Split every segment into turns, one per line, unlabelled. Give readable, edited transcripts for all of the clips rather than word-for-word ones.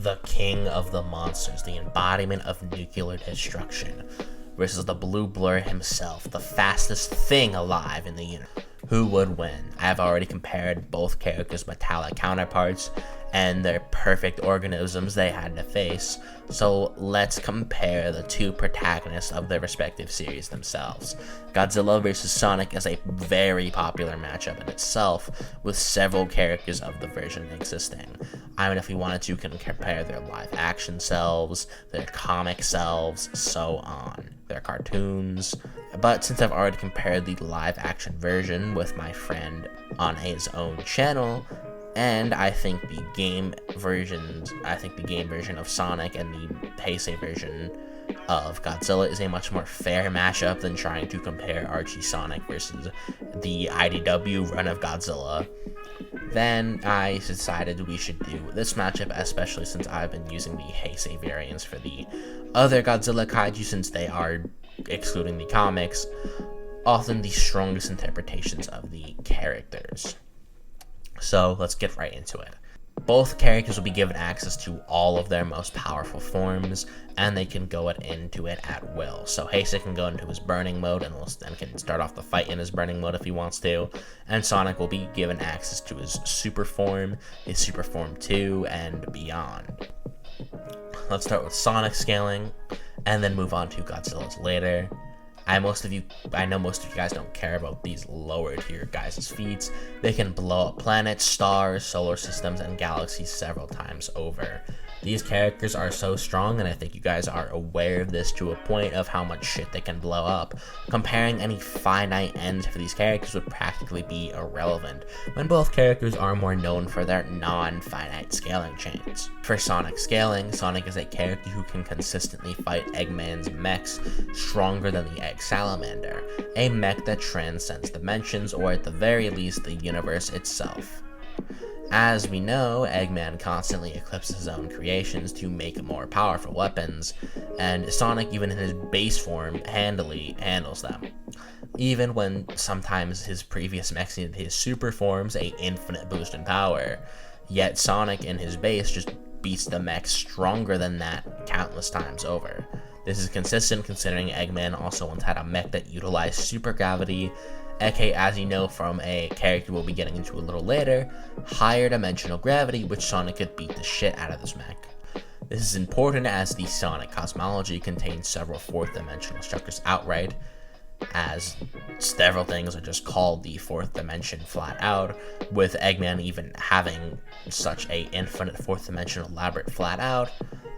the king of the monsters, the embodiment of nuclear destruction, versus the blue blur himself, the fastest thing alive in the universe. Who would win? I have already compared both characters' metallic counterparts and their perfect organisms they had to face, so let's compare the two protagonists of their respective series themselves. Godzilla vs. Sonic is a very popular matchup in itself, with several characters of the version existing. I mean, if we wanted to, can compare their live action selves, their comic selves, so on, their cartoons. But since I've already compared the live action version with my friend on his own channel, and I think the game version of Sonic and the heisei version of Godzilla is a much more fair mashup than trying to compare Archie Sonic versus the IDW run of Godzilla, then I decided we should do this matchup, especially since I've been using the heisei variants for the other Godzilla kaiju, since they are, excluding the comics, often the strongest interpretations of the characters. So let's get right into it. Both characters will be given access to all of their most powerful forms, and they can go into it at will. So Heisei can go into his burning mode and can start off the fight in his burning mode if he wants to, and Sonic will be given access to his Super Form 2, and beyond. Let's start with Sonic scaling, and then move on to Godzilla's later. I know most of you guys don't care about these lower tier guys' feats. They can blow up planets, stars, solar systems, and galaxies several times over. These characters are so strong, and I think you guys are aware of this to a point of how much shit they can blow up. Comparing any finite ends for these characters would practically be irrelevant, when both characters are more known for their non-finite scaling chains. For Sonic scaling, Sonic is a character who can consistently fight Eggman's mechs stronger than the Egg Salamander, a mech that transcends dimensions, or at the very least, the universe itself. As we know, Eggman constantly eclipses his own creations to make more powerful weapons, and Sonic, even in his base form, handily handles them. Even when sometimes his previous mechs needed his super forms, a infinite boost in power, yet Sonic in his base just beats the mech stronger than that countless times over. This is consistent considering Eggman also once had a mech that utilized super gravity, aka, as you know from a character we'll be getting into a little later, higher dimensional gravity, which Sonic could beat the shit out of this mech. This is important as the Sonic cosmology contains several fourth dimensional structures outright, as several things are just called the fourth dimension flat out, with Eggman even having such a infinite fourth dimensional elaborate flat out,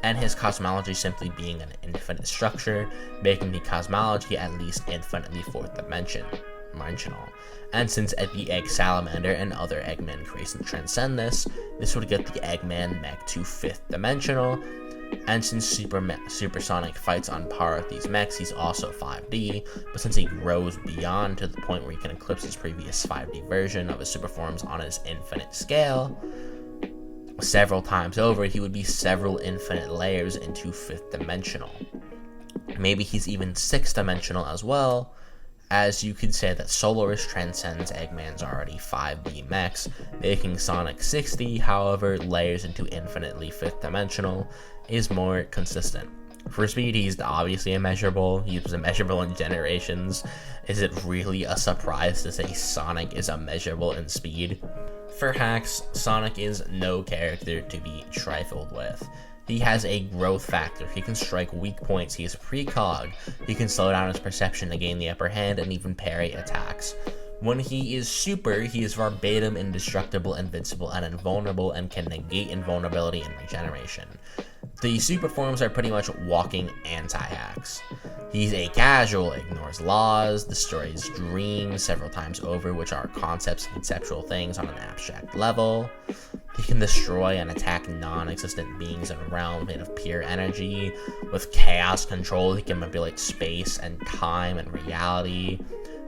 and his cosmology simply being an infinite structure, making the cosmology at least infinitely fourth dimensional. And since the Egg Salamander and other Eggman creations transcend this would get the Eggman mech to 5th dimensional, and since Supersonic fights on par with these mechs, he's also 5D, but since he grows beyond to the point where he can eclipse his previous 5D version of his super forms on his infinite scale, several times over, he would be several infinite layers into 5th dimensional. Maybe he's even 6th dimensional as well, as you could say that Solaris transcends Eggman's already 5D mechs, making Sonic 6D, however, layers into infinitely 5th dimensional is more consistent. For speed, he's obviously immeasurable. He was immeasurable in Generations. Is it really a surprise to say Sonic is immeasurable in speed? For hacks, Sonic is no character to be trifled with. He has a growth factor, he can strike weak points, he is precog, he can slow down his perception to gain the upper hand, and even parry attacks. When he is super, he is verbatim indestructible, invincible, and invulnerable, and can negate invulnerability and regeneration. The super forms are pretty much walking anti-hacks. He's a casual, ignores laws, destroys dreams several times over, which are concepts and conceptual things on an abstract level. He can destroy and attack non-existent beings in a realm made of pure energy. With chaos control, he can manipulate space and time and reality,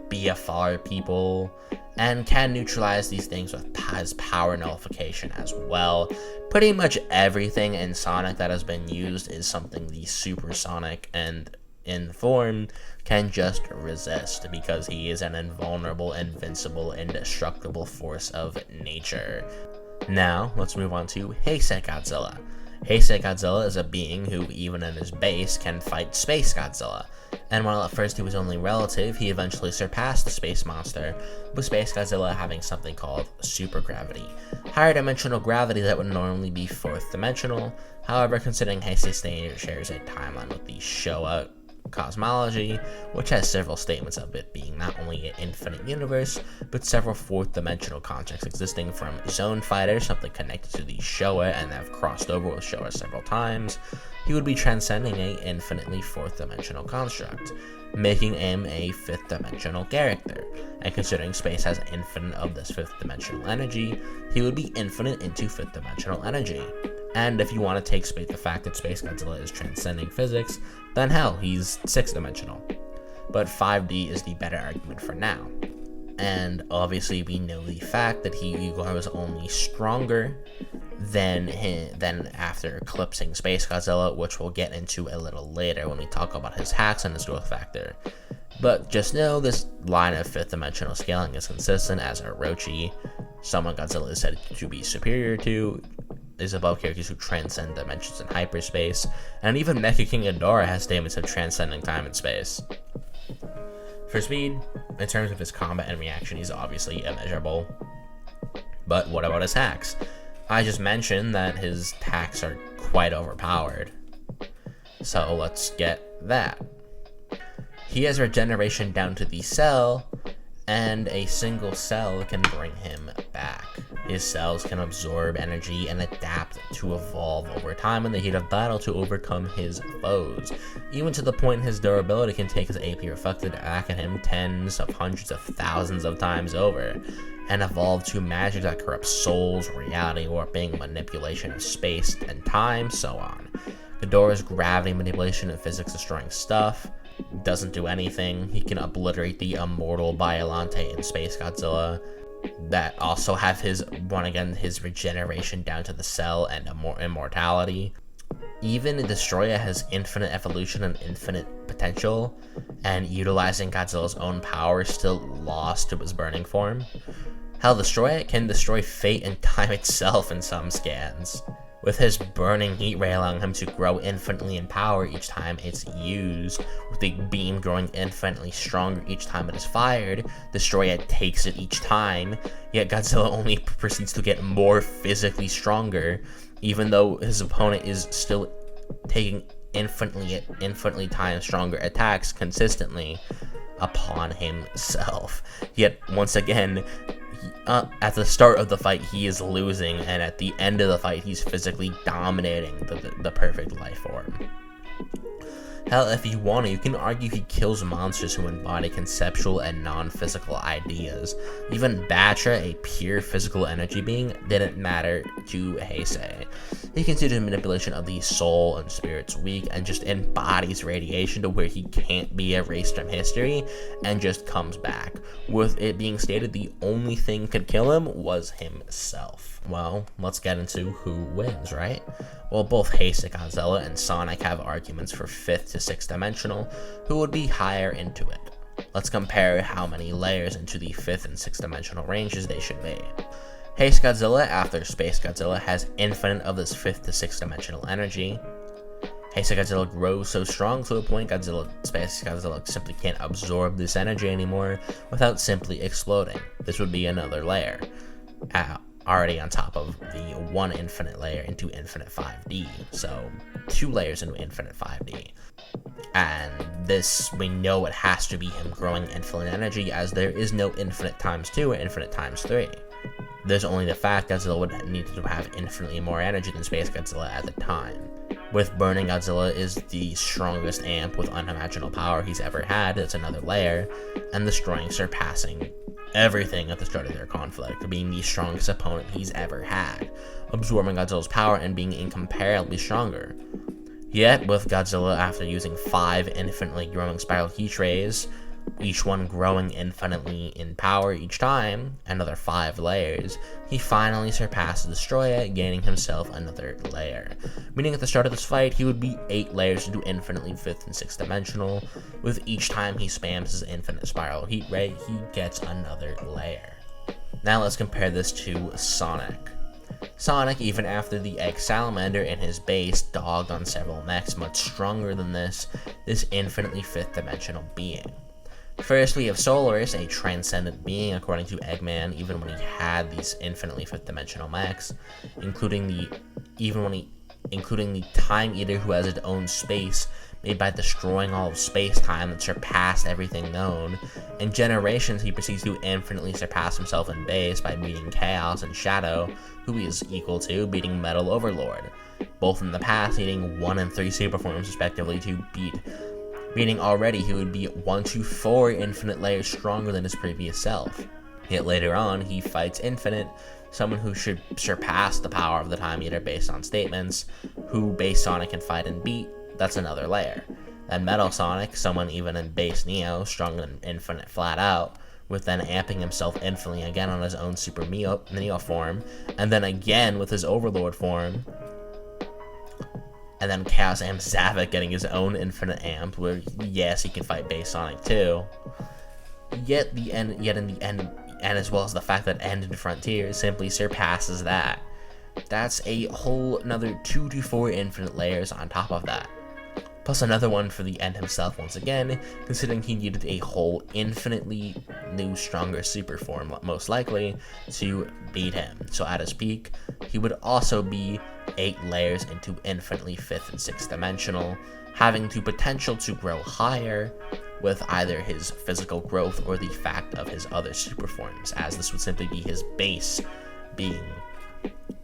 BFR people, and can neutralize these things with his power nullification as well. Pretty much everything in Sonic that has been used is something the Supersonic and in form can just resist, because he is an invulnerable, invincible, indestructible force of nature. Now, let's move on to Heisei Godzilla. Heisei Godzilla is a being who, even in his base, can fight Space Godzilla. And while at first he was only relative, he eventually surpassed the space monster, with Space Godzilla having something called supergravity, higher dimensional gravity that would normally be fourth dimensional. However, considering Heisei shares a timeline with the Showa cosmology, which has several statements of it being not only an infinite universe, but several fourth dimensional constructs existing, from Zone Fighter, something connected to the Showa and have crossed over with Showa several times. He would be transcending a infinitely fourth dimensional construct, making him a fifth dimensional character. And considering space has infinite of this fifth dimensional energy, he would be infinite into fifth dimensional energy. And if you want to take the fact that Space Godzilla is transcending physics, then hell, he's 6-dimensional. But 5D is the better argument for now. And obviously we know the fact that he was only stronger than after eclipsing Space Godzilla, which we'll get into a little later when we talk about his hacks and his growth factor. But just know this line of 5th dimensional scaling is consistent, as Orochi, someone Godzilla is said to be superior to, is above characters who transcend dimensions in hyperspace, and even Mecha King Ghidorah has statements of transcending time and space. For speed, in terms of his combat and reaction, he's obviously immeasurable. But what about his hacks? I just mentioned that his hacks are quite overpowered. So let's get that. He has regeneration down to the cell, and a single cell can bring him back. His cells can absorb energy and adapt to evolve over time in the heat of battle to overcome his foes, even to the point his durability can take his AP reflected back at him tens of hundreds of thousands of times over, and evolve to magic that corrupts souls, reality warping, manipulation of space and time, so on. Ghidorah's gravity manipulation and physics destroying stuff doesn't do anything. He can obliterate the immortal Biollante in Space Godzilla, that also have his regeneration down to the cell and immortality. Even Destroya has infinite evolution and infinite potential, and utilizing Godzilla's own power still lost to his burning form. Hell, Destroya can destroy fate and time itself in some scans, with his burning heat ray allowing him to grow infinitely in power each time it's used, with the beam growing infinitely stronger each time it is fired. Destroya takes it each time, yet Godzilla only proceeds to get more physically stronger, even though his opponent is still taking infinitely times stronger attacks consistently upon himself. Yet once again, at the start of the fight he is losing, and at the end of the fight he's physically dominating the perfect life form. Hell, if you want to, you can argue he kills monsters who embody conceptual and non-physical ideas. Even Batra, a pure physical energy being, didn't matter to Heisei. He considers manipulation of the soul and spirits weak, and just embodies radiation to where he can't be erased from history, and just comes back, with it being stated the only thing could kill him was himself. Well, let's get into who wins, right? Well, both Heisei Godzilla and Sonic have arguments for 5th to 6th dimensional, who would be higher into it. Let's compare how many layers into the 5th and 6th dimensional ranges they should be. Heisei Godzilla, after Space Godzilla, has infinite of this 5th to 6th dimensional energy. Heisei Godzilla grows so strong to a point Space Godzilla simply can't absorb this energy anymore without simply exploding. This would be another layer, already on top of the one infinite layer into infinite 5D, so 2 layers into infinite 5D. And this, we know it has to be him growing infinite energy, as there is no infinite times 2 or infinite times 3. There's only the fact Godzilla would need to have infinitely more energy than Space Godzilla at the time. With Burning Godzilla is the strongest amp with unimaginable power he's ever had, that's another layer, and destroying, surpassing everything at the start of their conflict, being the strongest opponent he's ever had, absorbing Godzilla's power and being incomparably stronger. Yet, with Godzilla, after using 5 infinitely growing spiral heat rays, each one growing infinitely in power each time, another 5 layers, he finally surpasses Destroya, gaining himself another layer. Meaning at the start of this fight, he would be 8 layers into infinitely 5th and 6th dimensional. With each time he spams his infinite spiral heat ray, he gets another layer. Now let's compare this to Sonic. Sonic, even after the egg salamander in his base dogged on several mechs much stronger than this infinitely fifth dimensional being. First, we have Solaris, a transcendent being according to Eggman, even when he had these infinitely fifth dimensional mechs, including the Time Eater, who has its own space made by destroying all of space-time that surpassed everything known. In Generations, he proceeds to infinitely surpass himself in base by beating Chaos and Shadow, who he is equal to, beating Metal Overlord, both in the past needing 1 and 3 super forms respectively to beating already he would be 1 to 4 infinite layers stronger than his previous self. Yet later on, he fights Infinite, someone who should surpass the power of the Time Eater based on statements, who base Sonic can fight and beat. That's another layer. Then Metal Sonic, someone even in base Neo, stronger than Infinite flat out, with then amping himself infinitely again on his own Super Neo form, and then again with his Overlord form, and then Chaos Amp Zavik getting his own infinite amp, where yes, he can fight base Sonic too. Yet in the end, and as well as the fact that End and Frontier simply surpasses that. That's a whole another 2 to 4 infinite layers on top of that. Plus another one for the End himself once again, considering he needed a whole infinitely new stronger super form, most likely, to beat him. So at his peak, he would also be 8 layers into infinitely 5th and 6th dimensional, having the potential to grow higher with either his physical growth or the fact of his other super forms, as this would simply be his base being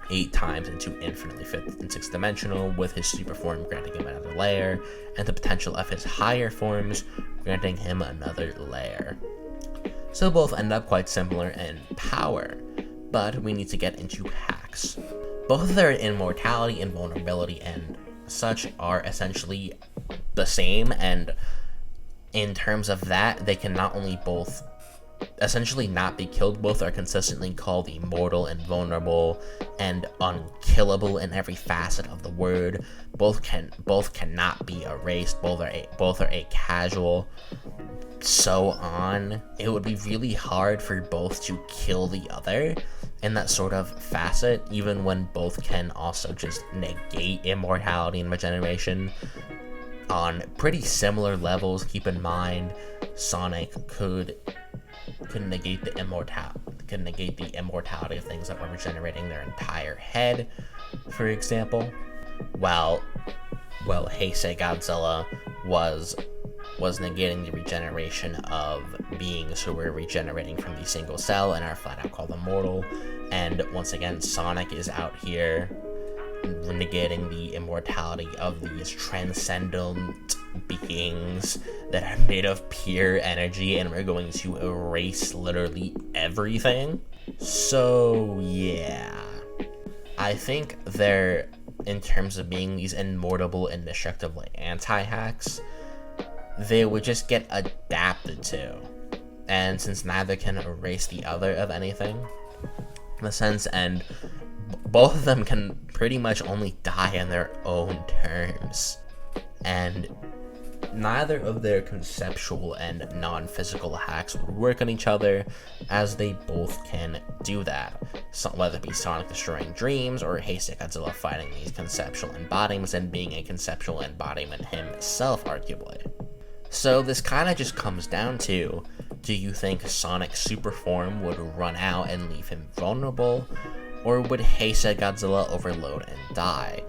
8 times into infinitely 5th and 6th dimensional, with his super form granting him another layer, and the potential of his higher forms granting him another layer. So both end up quite similar in power, but we need to get into hacks. Both of their immortality, invulnerability, and such are essentially the same, and in terms of that, they can not only both essentially not be killed, both are consistently called immortal, invulnerable, and unkillable in every facet of the word. Both cannot be erased, both are a casual, so on. It would be really hard for both to kill the other in that sort of facet, even when both can also just negate immortality and regeneration on pretty similar levels. Keep in mind, Sonic could negate the immortality of things that were regenerating their entire head, for example, while Heisei Godzilla was negating the regeneration of beings who were regenerating from the single cell and are flat out called immortal. And once again, Sonic is out here negating the immortality of these transcendent beings that are made of pure energy, and we're going to erase literally everything. So yeah, I think they're, in terms of being these immortal, indestructible anti-hacks, they would just get adapted to, and since neither can erase the other of anything in a sense, and both of them can pretty much only die in their own terms, and neither of their conceptual and non-physical hacks would work on each other, as they both can do that, so whether it be Sonic destroying dreams or Heisei Godzilla fighting these conceptual embodiments and being a conceptual embodiment himself, arguably. So this kind of just comes down to, do you think Sonic's super form would run out and leave him vulnerable, or would Heisei Godzilla overload and die?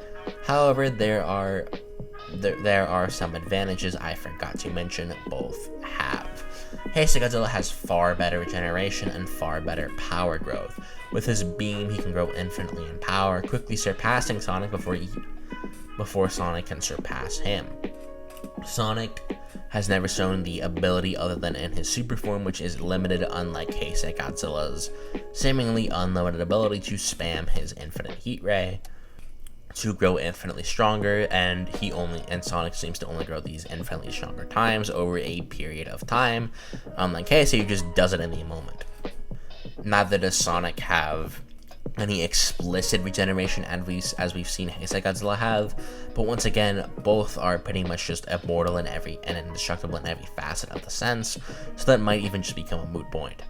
However, there are some advantages I forgot to mention both have. Heisei Godzilla has far better regeneration and far better power growth. With his beam, he can grow infinitely in power, quickly surpassing Sonic before Sonic can surpass him. Sonic has never shown the ability other than in his super form, which is limited, unlike Heisei Godzilla's seemingly unlimited ability to spam his infinite heat ray to grow infinitely stronger, and Sonic seems to only grow these infinitely stronger times over a period of time, unlike Heisei, who just does it in the moment. Neither does Sonic have any explicit regeneration as we've seen Heisei Godzilla have, but once again, both are pretty much just immortal and indestructible in every facet of the sense, so that might even just become a moot point.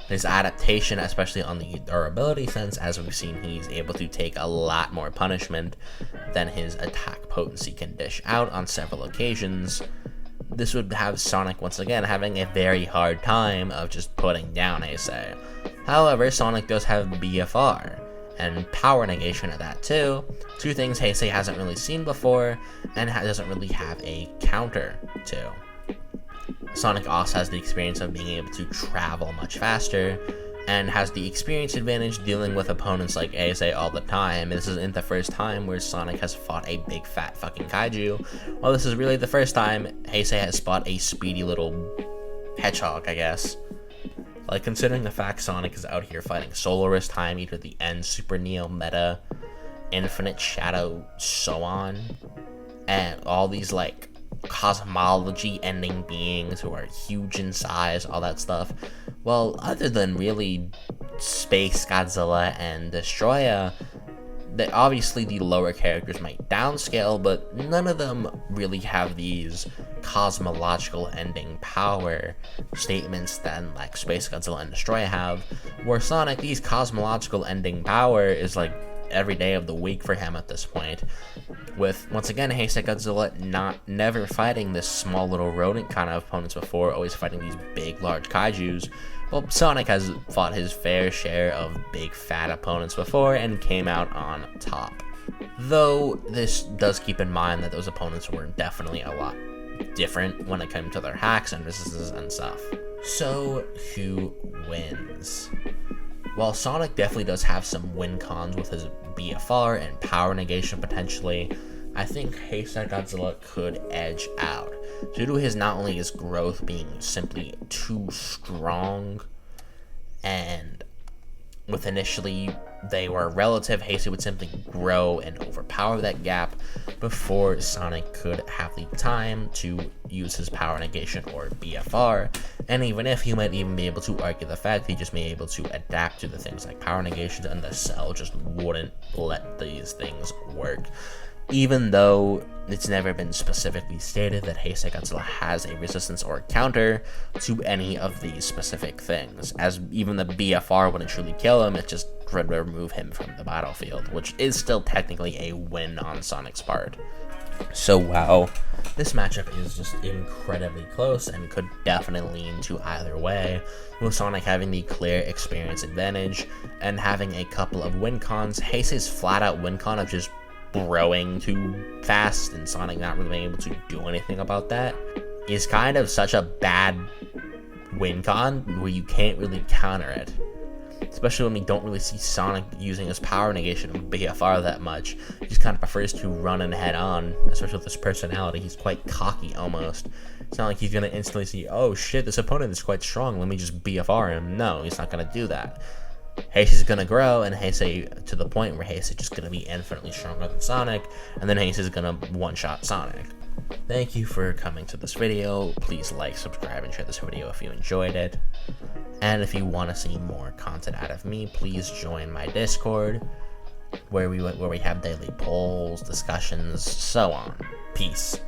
His adaptation, especially on the durability sense, as we've seen, he's able to take a lot more punishment than his attack potency can dish out on several occasions. This would have Sonic once again having a very hard time of just putting down heisei. However, Sonic does have BFR and power negation of that too, two things heisei hasn't really seen before and doesn't really have a counter to. Sonic also has the experience of being able to travel much faster, and has the experience advantage dealing with opponents like heisei all the time. This isn't the first time where Sonic has fought a big fat fucking kaiju. Well, this is really the first time heisei has fought a speedy little hedgehog, I guess. Like, considering the fact Sonic is out here fighting Solaris, Time Eater, the End, Super Neo, Meta, Infinite Shadow, so on, and all these, like, cosmology ending beings who are huge in size, all that stuff. Well, other than really Space Godzilla and Destroya, obviously the lower characters might downscale, but none of them really have these cosmological ending power statements that like Space Godzilla and Destroya have, where Sonic, these cosmological ending power is like every day of the week for him at this point, with once again heisei Godzilla never fighting this small little rodent kind of opponents before, always fighting these big large kaijus. Well, Sonic has fought his fair share of big fat opponents before and came out on top, though this does keep in mind that those opponents were definitely a lot different when it came to their hacks and resistances and stuff. So who wins? While Sonic definitely does have some win cons with his BFR and power negation potentially, I think heisei Godzilla could edge out, due to his not only his growth being simply too strong, and with initially they were relative, heisei would simply grow and overpower that gap before Sonic could have the time to use his power negation or BFR, and even if he might even be able to argue the fact he just may be able to adapt to the things like power negations, and the cell just wouldn't let these things work. Even though it's never been specifically stated that heisei Godzilla has a resistance or counter to any of these specific things, as even the BFR wouldn't truly kill him, it just would remove him from the battlefield, which is still technically a win on Sonic's part. So wow, this matchup is just incredibly close and could definitely lean to either way, with Sonic having the clear experience advantage and having a couple of win cons. Heisei's flat out win con of just growing too fast and Sonic not really being able to do anything about that is kind of such a bad win con where you can't really counter it, especially when we don't really see Sonic using his power negation and BFR that much. He just kind of prefers to run and head on, especially with his personality. He's quite cocky almost. It's not like he's going to instantly see, oh shit, this opponent is quite strong, let me just BFR him. No, he's not going to do that. Heisei's gonna grow, and Heisei to the point where Heisei's just gonna be infinitely stronger than Sonic, and then Heisei's gonna one-shot Sonic. Thank you for coming to this video. Please like, subscribe, and share this video if you enjoyed it. And if you want to see more content out of me, please join my Discord, where we have daily polls, discussions, so on. Peace.